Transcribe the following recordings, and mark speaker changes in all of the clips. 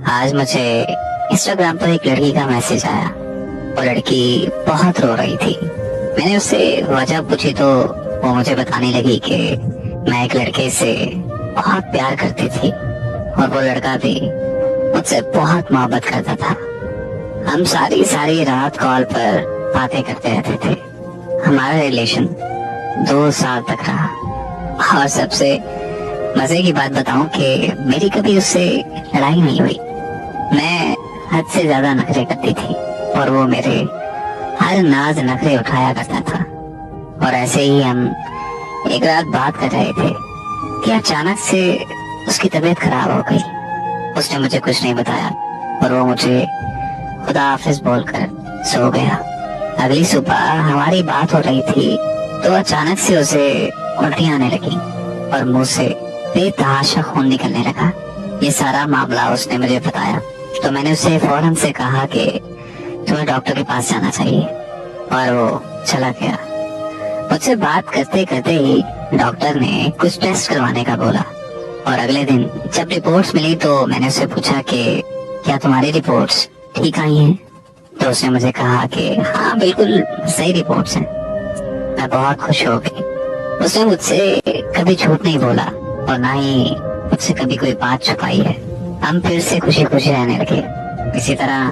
Speaker 1: आज मुझे इंस्टाग्राम पर एक लड़की का मैसेज आया। वो लड़की बहुत रो रही थी। मैंने उससे वजह पूछी तो वो मुझे बताने लगी कि मैं एक लड़के से बहुत प्यार करती थी और वो लड़का भी मुझसे बहुत मोहब्बत करता था। हम सारी सारी रात कॉल पर बातें करते रहते थे। हमारा रिलेशन 2 साल तक रहा और सबसे मजे की बात बताऊं कि मेरी कभी उससे लड़ाई नहीं हुई। मैं हद से ज्यादा नखरे करती थी और वो मेरे हर नाज नखरे उठाया करता था। और ऐसे ही हम एक रात बात कर रहे थे कि अचानक से उसकी तबीयत खराब हो गई। उसने मुझे कुछ नहीं बताया और वो मुझे खुदा हाफिज बोलकर सो गया। अगली सुबह हमारी बात हो रही थी तो अचानक से उसे उल्टी आने लगी और मुंह से बेतहाशा खून निकलने लगा। ये सारा मामला उसने मुझे बताया तो मैंने उसे फौरन से कहा कि तुम्हें डॉक्टर के पास जाना चाहिए और वो चला गया। मुझसे बात करते करते ही डॉक्टर ने कुछ टेस्ट करवाने का बोला और अगले दिन जब रिपोर्ट्स मिली तो मैंने उससे पूछा कि क्या तुम्हारी रिपोर्ट्स ठीक आई हैं? तो उसने मुझे कहा कि हाँ बिल्कुल सही रिपोर्ट्स हैं। मैं बहुत खुश हो गई। उसने मुझसे कभी झूठ नहीं बोला और ना ही मुझसे कभी कोई बात छुपाई है। हम फिर से खुशी खुशी रहने लगे। इसी तरह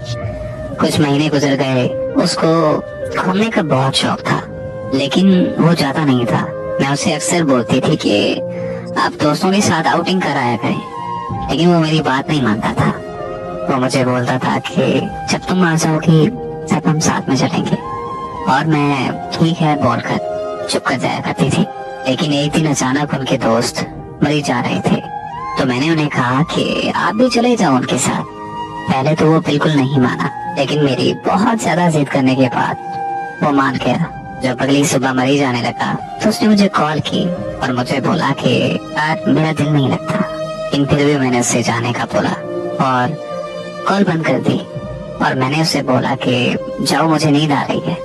Speaker 1: कुछ महीने गुजर गए। उसको घूमने का बहुत शौक था लेकिन वो जाता नहीं था। मैं उसे अक्सर बोलती थी कि आप दोस्तों के साथ आउटिंग कराया करें, लेकिन वो मेरी बात नहीं मानता था। वो मुझे बोलता था कि जब तुम आ जाओगी तब हम साथ में चलेंगे और मैं ठीक है बोलकर चुप कर जाया करती थी। लेकिन एक दिन अचानक उनके दोस्त मरी जा रहे थे तो मैंने उन्हें कहा कि आप भी चले जाओ उनके साथ। पहले तो वो बिल्कुल नहीं माना लेकिन मेरी बहुत ज्यादा जिद करने के बाद वो मान गया। जब अगली सुबह मरी जाने लगा तो उसने मुझे कॉल की और मुझे बोला कि यार मेरा दिल नहीं लगता। लेकिन फिर भी मैंने उससे जाने का बोला और कॉल बंद कर दी और मैंने उसे बोला कि जाओ मुझे नींद आ रही है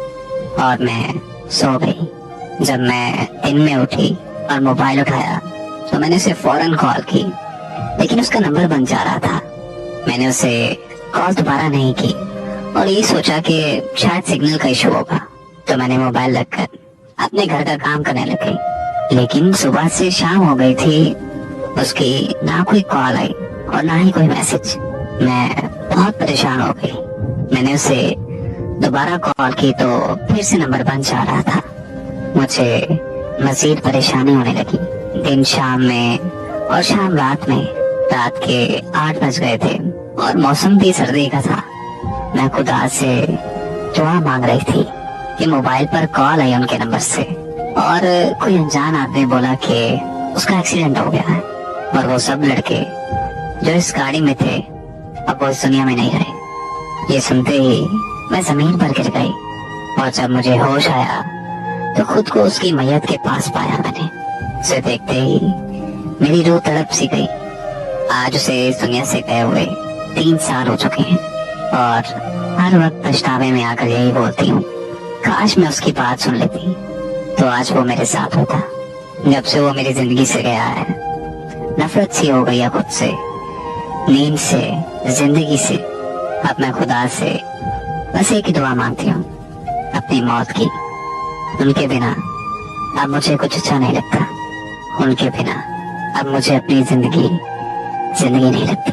Speaker 1: और मैं सो गई। जब मैं दिन में उठी और मोबाइल उठाया तो मैंने उसे फौरन कॉल की लेकिन उसका नंबर बंद जा रहा था। मैंने उसे कॉल दोबारा नहीं की और ये सोचा कि शायद सिग्नल का इशू होगा तो मैंने मोबाइल रखकर अपने घर का काम करने लग गई। लेकिन सुबह से शाम हो गई थी, उसकी ना कोई कॉल आई और ना ही कोई मैसेज। मैं बहुत परेशान हो गई। मैंने उसे दोबारा कॉल की तो फिर से नंबर बंद जा रहा था। मुझे मजीद परेशानी होने लगी। दिन शाम में और शाम रात में। रात के 8 बज गए थे और मौसम भी सर्दी का था। मैं खुदा से दुआ मांग रही थी कि मोबाइल पर कॉल आई उनके नंबर से और कोई अनजान आदमी बोला कि उसका एक्सीडेंट हो गया है और वो सब लड़के जो इस गाड़ी में थे अब वो इस दुनिया में नहीं रहे। ये सुनते ही मैं जमीन पर गिर गई और जब मुझे होश आया तो खुद को उसकी मैयत के पास पाया। मैंने उसे देखते ही मेरी रूह तड़प सी गई। आज उसे इस दुनिया से गए हुए 3 साल हो चुके हैं और हर वक्त पछतावे में आकर यही बोलती हूँ काश मैं उसकी बात सुन लेती तो आज वो मेरे साथ होता। जब से वो मेरी जिंदगी से गया है नफरत सी हो गई है खुद से, नींद से, जिंदगी से। अब मैं खुदा से बस एक ही दुआ मांगती हूँ, अपनी मौत की। उनके बिना अब मुझे कुछ अच्छा नहीं लगता। उनके बिना अब मुझे अपनी जिंदगी नहीं लगती।